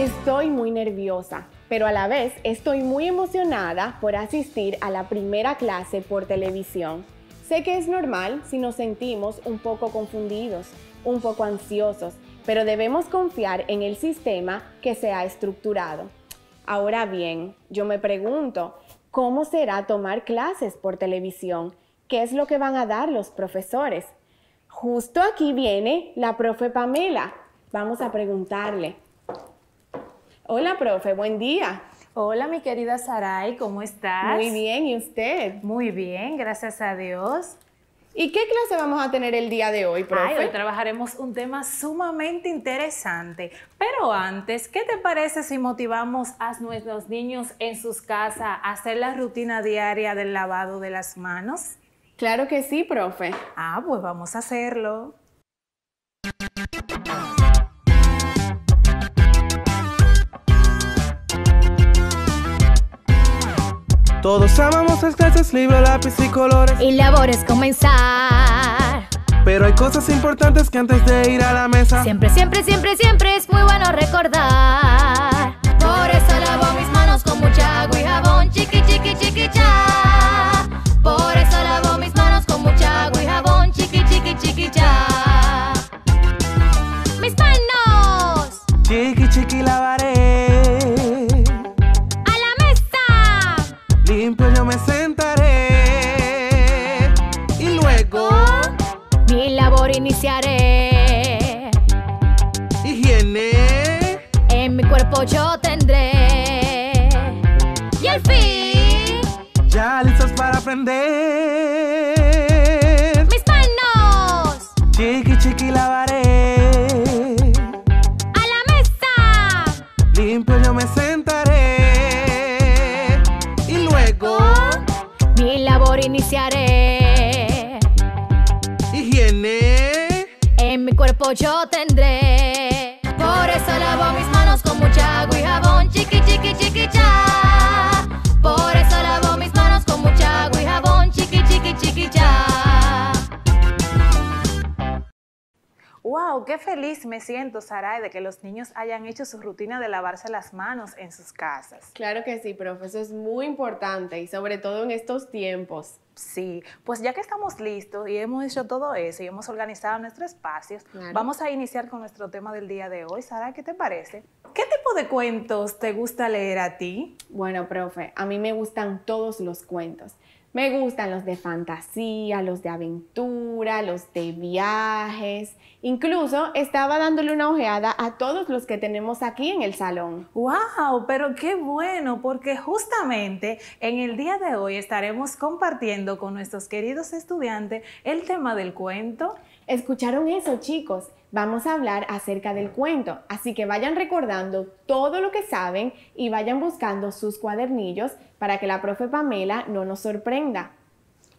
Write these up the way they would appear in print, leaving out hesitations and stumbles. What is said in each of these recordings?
Estoy muy nerviosa, pero a la vez estoy muy emocionada por asistir a la primera clase por televisión. Sé que es normal si nos sentimos un poco confundidos, un poco ansiosos, pero debemos confiar en el sistema que se ha estructurado. Ahora bien, yo me pregunto, ¿cómo será tomar clases por televisión? ¿Qué es lo que van a dar los profesores? Justo aquí viene la profe Pamela. Vamos a preguntarle. Hola, profe, buen día. Hola, mi querida Saray, ¿cómo estás? Muy bien, ¿y usted? Muy bien, gracias a Dios. ¿Y qué clase vamos a tener el día de hoy, profe? Hoy trabajaremos un tema sumamente interesante. Pero antes, ¿qué te parece si motivamos a nuestros niños en sus casas a hacer la rutina diaria del lavado de las manos? Claro que sí, profe. Pues vamos a hacerlo. Todos amamos las clases, libro, lápiz y colores. Y labores comenzar. Pero hay cosas importantes que antes de ir a la mesa. Siempre, siempre, siempre, siempre es muy bueno recordar. Por eso lavo mis manos con mucha agua y jabón. Chiqui, chiqui, chiqui, cha. Por eso lavo mis manos con mucha agua y jabón. Chiqui, chiqui, chiqui, cha. Mis manos. Chiqui, chiqui, lavaré. Limpio yo me sentaré y luego mi labor iniciaré. Higiene en mi cuerpo yo tendré. Y al fin ya listos para aprender. Mis manos. Chiqui, chiqui, lavaré. A la mesa. Limpio yo me sentaré. Mi labor iniciaré. Higiene en mi cuerpo yo tendré. Por eso lavo mis manos con mucha agua y jabón. Chiqui, chiqui, chiqui, cha. Por eso lavo mis manos con mucha agua y jabón. Chiqui, chiqui, chiqui, cha. ¡Wow! ¡Qué feliz me siento, Saray, de que los niños hayan hecho su rutina de lavarse las manos en sus casas! Claro que sí, profe, eso es muy importante y sobre todo en estos tiempos. Sí, pues ya que estamos listos y hemos hecho todo eso y hemos organizado nuestros espacios, vamos a iniciar con nuestro tema del día de hoy. Saray, ¿qué te parece? ¿Qué tipo de cuentos te gusta leer a ti? Bueno, profe, a mí me gustan todos los cuentos. Me gustan los de fantasía, los de aventura, los de viajes. Incluso estaba dándole una ojeada a todos los que tenemos aquí en el salón. ¡Wow! Pero qué bueno, porque justamente en el día de hoy estaremos compartiendo con nuestros queridos estudiantes el tema del cuento. ¿Escucharon eso, chicos? Vamos a hablar acerca del cuento, así que vayan recordando todo lo que saben y vayan buscando sus cuadernillos para que la profe Pamela no nos sorprenda.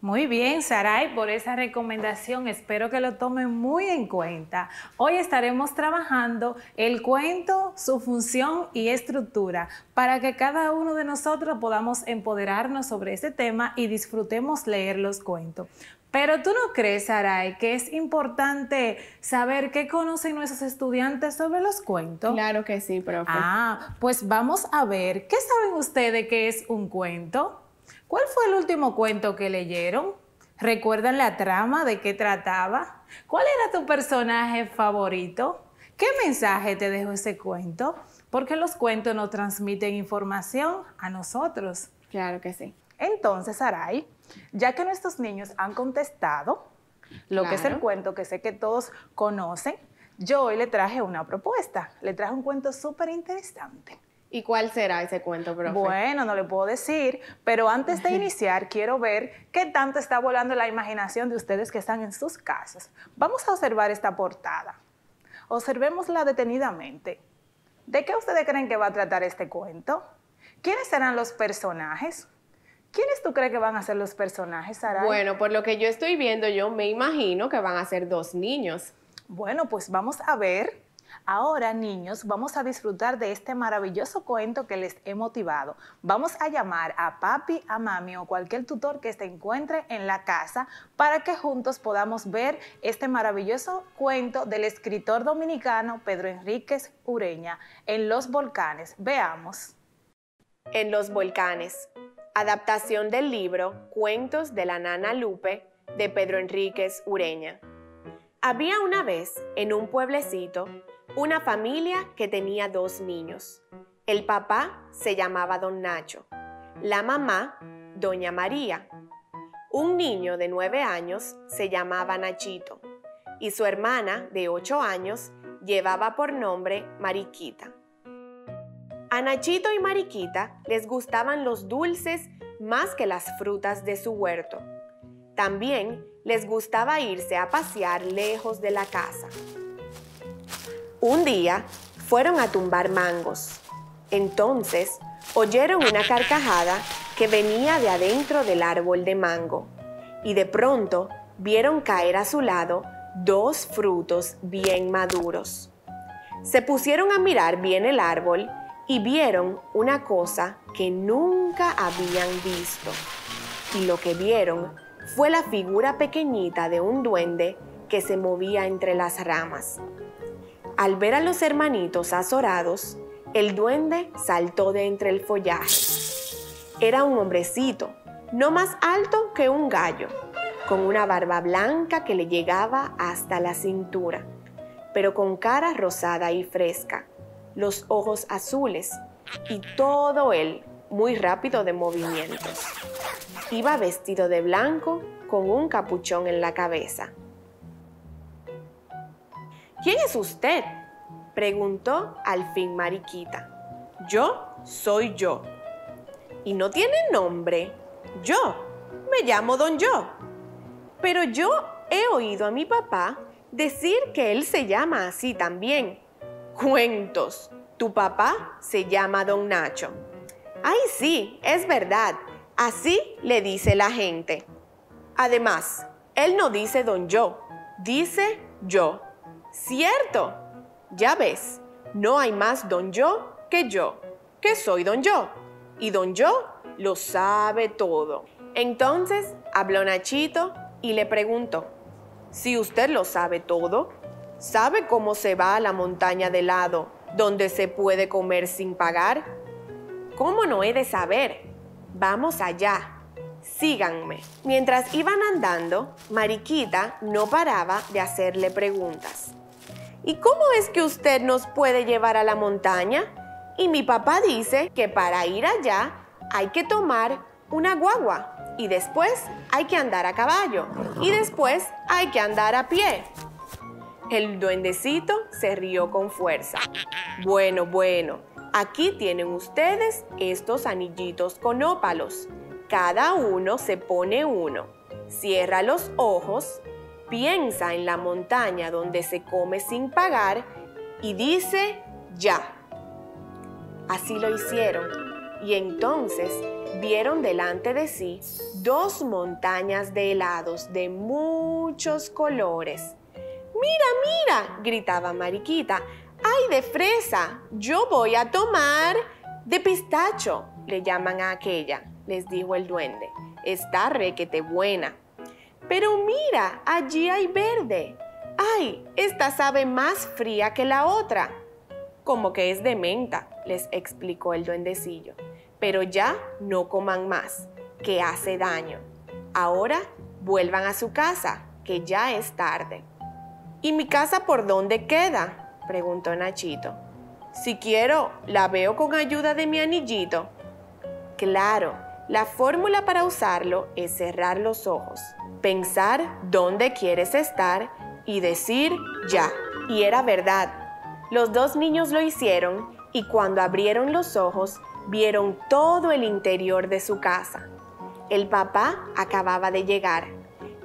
Muy bien, Saray, por esa recomendación, espero que lo tomen muy en cuenta. Hoy estaremos trabajando el cuento, su función y estructura, para que cada uno de nosotros podamos empoderarnos sobre ese tema y disfrutemos leer los cuentos. Pero ¿tú no crees, Saray, que es importante saber qué conocen nuestros estudiantes sobre los cuentos? Claro que sí, profe. Pues vamos a ver, ¿qué saben ustedes que es un cuento? ¿Cuál fue el último cuento que leyeron? ¿Recuerdan la trama? ¿De qué trataba? ¿Cuál era tu personaje favorito? ¿Qué mensaje te dejó ese cuento? Porque los cuentos nos transmiten información a nosotros. Claro que sí. Entonces, Saray, ya que nuestros niños han contestado lo que es el cuento, que sé que todos conocen, yo hoy le traje una propuesta. Le traje un cuento súper interesante. ¿Y cuál será ese cuento, profe? Bueno, no le puedo decir, pero antes de iniciar quiero ver qué tanto está volando la imaginación de ustedes que están en sus casas. Vamos a observar esta portada. Observémosla detenidamente. ¿De qué ustedes creen que va a tratar este cuento? ¿Quiénes serán los personajes? ¿Quiénes tú crees que van a ser los personajes, Saray? Bueno, por lo que yo estoy viendo, yo me imagino que van a ser dos niños. Bueno, pues vamos a ver Ahora, niños, vamos a disfrutar de este maravilloso cuento que les he motivado. Vamos a llamar a papi, a mami o cualquier tutor que se encuentre en la casa para que juntos podamos ver este maravilloso cuento del escritor dominicano Pedro Enríquez Ureña, En los volcanes. Veamos. En los volcanes. Adaptación del libro Cuentos de la Nana Lupe de Pedro Enríquez Ureña. Había una vez, en un pueblecito, una familia que tenía 2 niños. El papá se llamaba Don Nacho, la mamá, Doña María. Un niño de 9 años se llamaba Nachito y su hermana de 8 años llevaba por nombre Mariquita. A Nachito y Mariquita les gustaban los dulces más que las frutas de su huerto. También les gustaba irse a pasear lejos de la casa. Un día fueron a tumbar mangos. Entonces oyeron una carcajada que venía de adentro del árbol de mango y de pronto vieron caer a su lado 2 frutos bien maduros. Se pusieron a mirar bien el árbol y vieron una cosa que nunca habían visto. Y lo que vieron fue la figura pequeñita de un duende que se movía entre las ramas. Al ver a los hermanitos azorados, el duende saltó de entre el follaje. Era un hombrecito, no más alto que un gallo, con una barba blanca que le llegaba hasta la cintura, pero con cara rosada y fresca, los ojos azules y todo él muy rápido de movimientos. Iba vestido de blanco con un capuchón en la cabeza. ¿Quién es usted?, preguntó al fin Mariquita. Yo soy yo. ¿Y no tiene nombre? Yo. Me llamo Don Yo. Pero yo he oído a mi papá decir que él se llama así también. Cuentos. Tu papá se llama Don Nacho. Ay, sí, es verdad. Así le dice la gente. Además, él no dice Don Yo, dice yo. ¿Cierto? Ya ves, no hay más Don Yo, que soy Don Yo. Y Don Yo lo sabe todo. Entonces habló Nachito y le preguntó, si usted lo sabe todo, ¿sabe cómo se va a la montaña de helado donde se puede comer sin pagar? ¿Cómo no he de saber? Vamos allá. Síganme. Mientras iban andando, Mariquita no paraba de hacerle preguntas. ¿Y cómo es que usted nos puede llevar a la montaña? Y mi papá dice que para ir allá hay que tomar una guagua y después hay que andar a caballo y después hay que andar a pie. El duendecito se rió con fuerza. Bueno, aquí tienen ustedes estos anillitos con ópalos. Cada uno se pone uno. Cierra los ojos, piensa en la montaña donde se come sin pagar y dice ya. Así lo hicieron y entonces vieron delante de sí 2 montañas de helados de muchos colores. ¡Mira! Gritaba Mariquita. ¡Ay, de fresa! Yo voy a tomar de pistacho, le llaman a aquella, les dijo el duende. Está requete buena. Pero mira, allí hay verde. ¡Ay, esta sabe más fría que la otra! Como que es de menta, les explicó el duendecillo. Pero ya no coman más, que hace daño. Ahora vuelvan a su casa, que ya es tarde. ¿Y mi casa por dónde queda?, preguntó Nachito. Si quiero, la veo con ayuda de mi anillito. Claro, la fórmula para usarlo es cerrar los ojos, pensar dónde quieres estar y decir ya. Y era verdad. Los 2 niños lo hicieron y cuando abrieron los ojos, vieron todo el interior de su casa. El papá acababa de llegar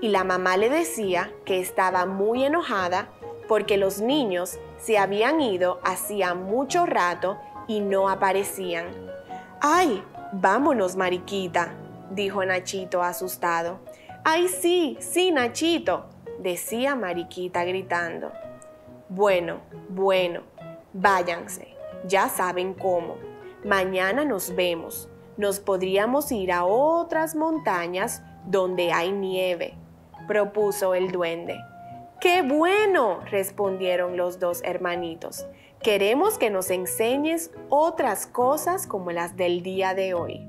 y la mamá le decía que estaba muy enojada porque los niños se habían ido hacía mucho rato y no aparecían. ¡Ay, vámonos, Mariquita!, dijo Nachito asustado. ¡Ay, sí, Nachito!, decía Mariquita gritando. Bueno, váyanse. Ya saben cómo. Mañana nos vemos. Nos podríamos ir a otras montañas donde hay nieve, propuso el duende. ¡Qué bueno!, respondieron los dos hermanitos. Queremos que nos enseñes otras cosas como las del día de hoy.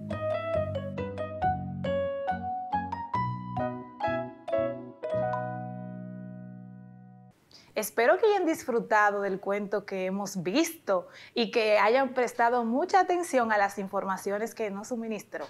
Espero que hayan disfrutado del cuento que hemos visto y que hayan prestado mucha atención a las informaciones que nos suministró,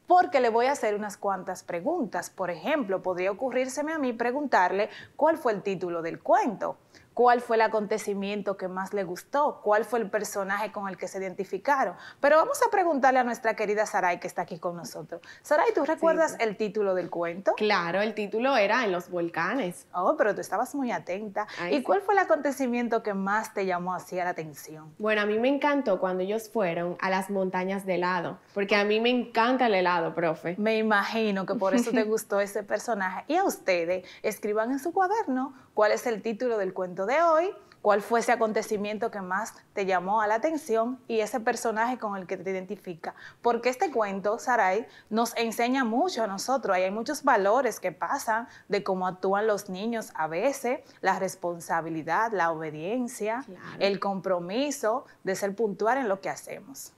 porque le voy a hacer unas cuantas preguntas. Por ejemplo, podría ocurrírseme a mí preguntarle cuál fue el título del cuento, cuál fue el acontecimiento que más le gustó, cuál fue el personaje con el que se identificaron. Pero vamos a preguntarle a nuestra querida Saray, que está aquí con nosotros. Saray, ¿tú recuerdas el título del cuento? Claro, el título era En los volcanes. Oh, pero tú estabas muy atenta. Ay, ¿Y cuál fue el acontecimiento que más te llamó así a la atención? Bueno, a mí me encantó cuando ellos fueron a las montañas de helado, porque a mí me encanta el helado, profe. Me imagino que por eso te gustó ese personaje. Y a ustedes, escriban en su cuaderno cuál es el título del cuento de hoy, cuál fue ese acontecimiento que más te llamó a la atención y ese personaje con el que te identifica. Porque este cuento, Saray, nos enseña mucho a nosotros. Ahí hay muchos valores que pasan de cómo actúan los niños a veces, la responsabilidad, la obediencia, Claro. el compromiso de ser puntual en lo que hacemos.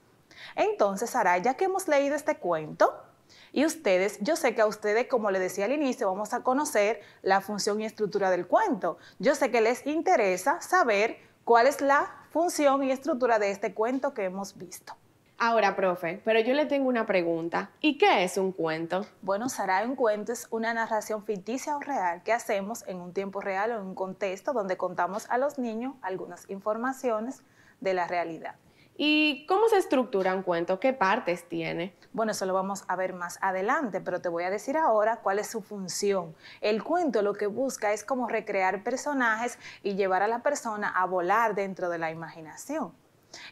Entonces, Saray, ya que hemos leído este cuento, y ustedes, yo sé que a ustedes, como les decía al inicio, vamos a conocer la función y estructura del cuento. Yo sé que les interesa saber cuál es la función y estructura de este cuento que hemos visto. Ahora, profe, pero yo le tengo una pregunta. ¿Y qué es un cuento? Bueno, Saray, un cuento es una narración ficticia o real que hacemos en un tiempo real o en un contexto donde contamos a los niños algunas informaciones de la realidad. ¿Y cómo se estructura un cuento? ¿Qué partes tiene? Bueno, eso lo vamos a ver más adelante, pero te voy a decir ahora cuál es su función. El cuento lo que busca es como recrear personajes y llevar a la persona a volar dentro de la imaginación.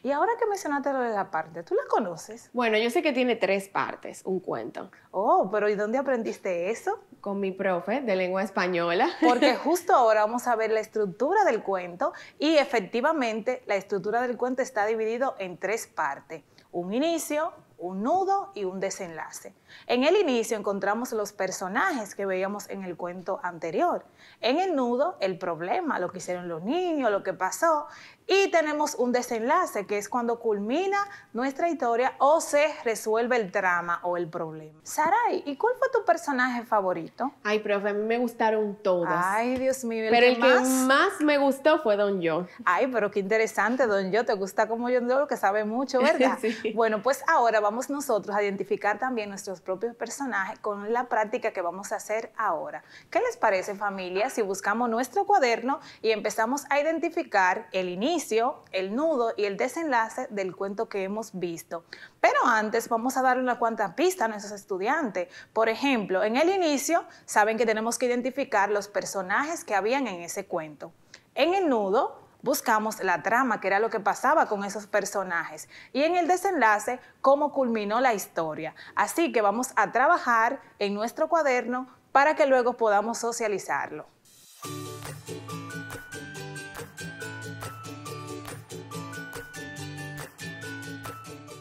Y ahora que mencionaste lo de la parte, ¿tú la conoces? Bueno, yo sé que tiene 3 partes, un cuento. Oh, pero ¿y dónde aprendiste eso? Con mi profe de lengua española. Porque justo ahora vamos a ver la estructura del cuento y efectivamente la estructura del cuento está dividido en 3 partes. Un inicio, un nudo y un desenlace. En el inicio encontramos los personajes que veíamos en el cuento anterior. En el nudo, el problema, lo que hicieron los niños, lo que pasó. Y tenemos un desenlace, que es cuando culmina nuestra historia o se resuelve el trama o el problema. Saray, ¿y cuál fue tu personaje favorito? Ay, profe, a mí me gustaron todos. Ay, Dios mío, pero el que más me gustó fue Don Yo. Ay, pero qué interesante, Don Yo, te gusta como Yo, que sabe mucho, ¿verdad? Sí. Bueno, pues ahora vamos nosotros a identificar también nuestros propios personajes con la práctica que vamos a hacer ahora. ¿Qué les parece, familia, si buscamos nuestro cuaderno y empezamos a identificar el inicio, el nudo y el desenlace del cuento que hemos visto? Pero antes vamos a darle una cuanta pista a nuestros estudiantes. Por ejemplo, en el inicio saben que tenemos que identificar los personajes que habían en ese cuento. En el nudo buscamos la trama, que era lo que pasaba con esos personajes. Y en el desenlace, cómo culminó la historia. Así que vamos a trabajar en nuestro cuaderno para que luego podamos socializarlo.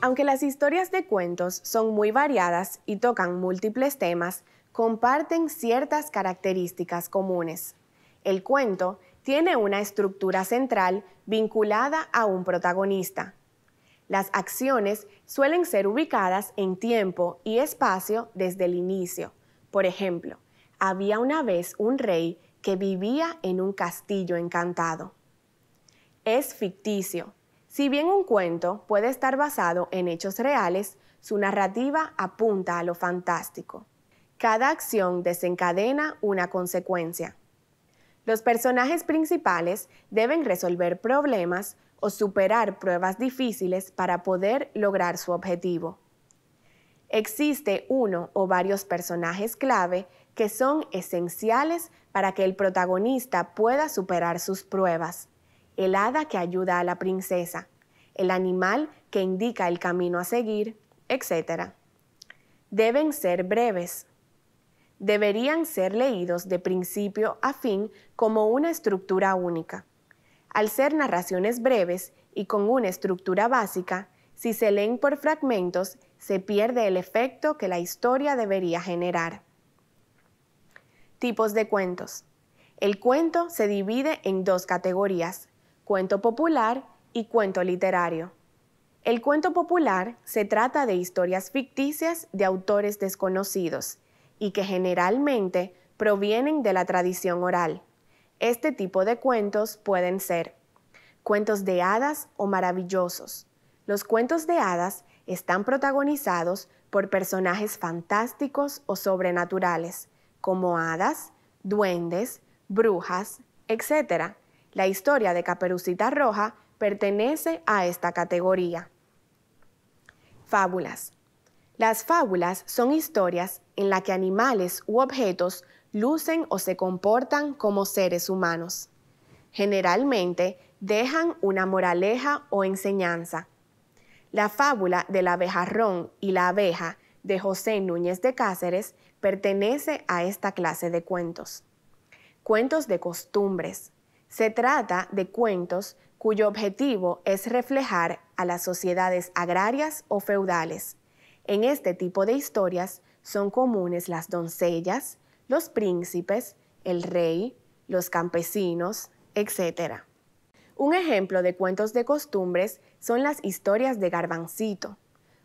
Aunque las historias de cuentos son muy variadas y tocan múltiples temas, comparten ciertas características comunes. El cuento tiene una estructura central vinculada a un protagonista. Las acciones suelen ser ubicadas en tiempo y espacio desde el inicio. Por ejemplo, había una vez un rey que vivía en un castillo encantado. Es ficticio. Si bien un cuento puede estar basado en hechos reales, su narrativa apunta a lo fantástico. Cada acción desencadena una consecuencia. Los personajes principales deben resolver problemas o superar pruebas difíciles para poder lograr su objetivo. Existe uno o varios personajes clave que son esenciales para que el protagonista pueda superar sus pruebas. El hada que ayuda a la princesa, el animal que indica el camino a seguir, etc. Deben ser breves. Deberían ser leídos de principio a fin como una estructura única. Al ser narraciones breves y con una estructura básica, si se leen por fragmentos, se pierde el efecto que la historia debería generar. Tipos de cuentos. El cuento se divide en dos categorías, cuento popular y cuento literario. El cuento popular se trata de historias ficticias de autores desconocidos y que generalmente provienen de la tradición oral. Este tipo de cuentos pueden ser cuentos de hadas o maravillosos. Los cuentos de hadas están protagonizados por personajes fantásticos o sobrenaturales, como hadas, duendes, brujas, etc. La historia de Caperucita Roja pertenece a esta categoría. Fábulas. Las fábulas son historias en las que animales u objetos lucen o se comportan como seres humanos. Generalmente dejan una moraleja o enseñanza. La fábula del abejarrón y la abeja de José Núñez de Cáceres pertenece a esta clase de cuentos. Cuentos de costumbres. Se trata de cuentos cuyo objetivo es reflejar a las sociedades agrarias o feudales. En este tipo de historias son comunes las doncellas, los príncipes, el rey, los campesinos, etc. Un ejemplo de cuentos de costumbres son las historias de Garbancito,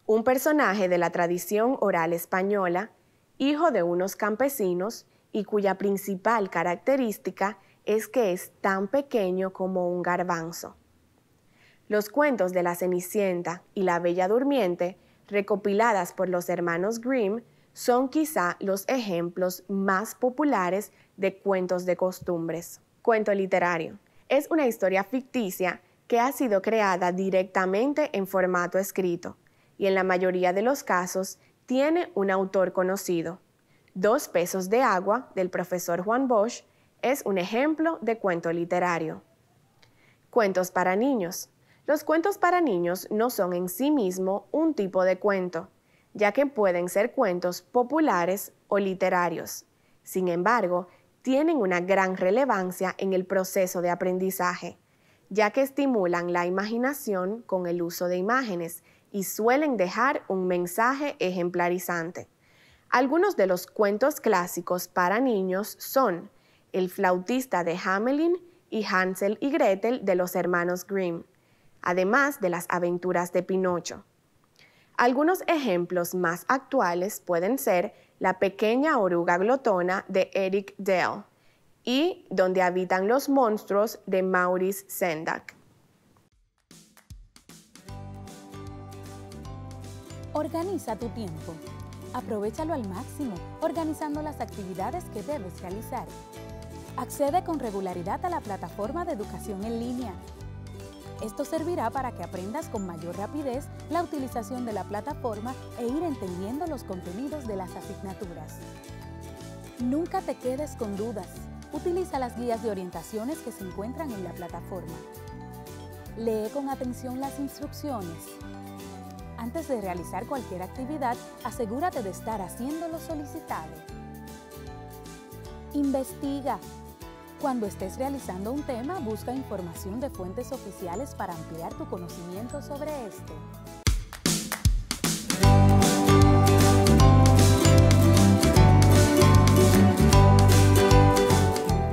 un personaje de la tradición oral española, hijo de unos campesinos y cuya principal característica es que es tan pequeño como un garbanzo. Los cuentos de la Cenicienta y la Bella Durmiente, recopiladas por los hermanos Grimm, son quizá los ejemplos más populares de cuentos de costumbres. Cuento literario. Es una historia ficticia que ha sido creada directamente en formato escrito y en la mayoría de los casos tiene un autor conocido. 2 pesos de agua, del profesor Juan Bosch, es un ejemplo de cuento literario. Cuentos para niños. Los cuentos para niños no son en sí mismo un tipo de cuento, ya que pueden ser cuentos populares o literarios. Sin embargo, tienen una gran relevancia en el proceso de aprendizaje, ya que estimulan la imaginación con el uso de imágenes y suelen dejar un mensaje ejemplarizante. Algunos de los cuentos clásicos para niños son El flautista de Hamelin y Hansel y Gretel de los hermanos Grimm, además de las aventuras de Pinocho. Algunos ejemplos más actuales pueden ser La pequeña oruga glotona de Eric Dell y Donde habitan los monstruos de Maurice Sendak. Organiza tu tiempo. Aprovechalo al máximo, organizando las actividades que debes realizar. Accede con regularidad a la plataforma de educación en línea. Esto servirá para que aprendas con mayor rapidez la utilización de la plataforma e ir entendiendo los contenidos de las asignaturas. Nunca te quedes con dudas. Utiliza las guías de orientaciones que se encuentran en la plataforma. Lee con atención las instrucciones. Antes de realizar cualquier actividad, asegúrate de estar haciendo lo solicitado. Investiga. Cuando estés realizando un tema, busca información de fuentes oficiales para ampliar tu conocimiento sobre este.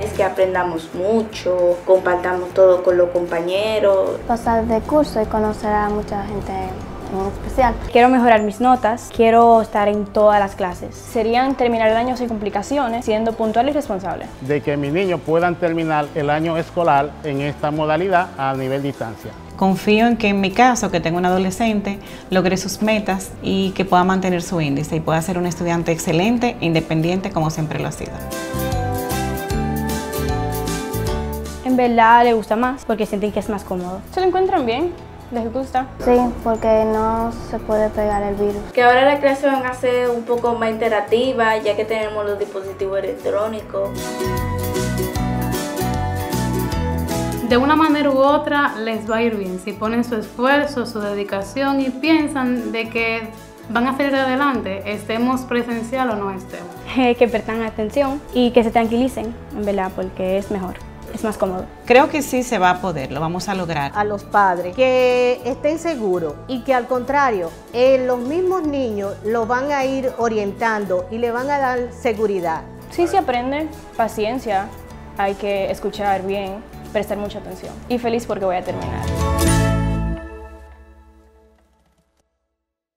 Es que aprendamos mucho, compartamos todo con los compañeros. Pasar de curso y conocer a mucha gente en especial. Quiero mejorar mis notas, quiero estar en todas las clases. Serían terminar el año sin complicaciones, siendo puntual y responsable. De que mis niños puedan terminar el año escolar en esta modalidad a nivel distancia. Confío en que en mi caso, que tengo un adolescente, logre sus metas y que pueda mantener su índice y pueda ser un estudiante excelente e independiente como siempre lo ha sido. En verdad le gusta más porque sienten que es más cómodo. ¿Se lo encuentran bien? ¿Les gusta? Sí, porque no se puede pegar el virus. Que ahora la clase van a ser un poco más interactiva, ya que tenemos los dispositivos electrónicos. De una manera u otra les va a ir bien, si ponen su esfuerzo, su dedicación y piensan de que van a salir adelante, estemos presencial o no estemos. Que prestan atención y que se tranquilicen, en verdad, porque es mejor. es más cómodo. Creo que sí se va a poder, lo vamos a lograr. A los padres que estén seguros y que al contrario, los mismos niños los van a ir orientando y le van a dar seguridad. Sí se aprende, paciencia, hay que escuchar bien, prestar mucha atención. Y feliz porque voy a terminar.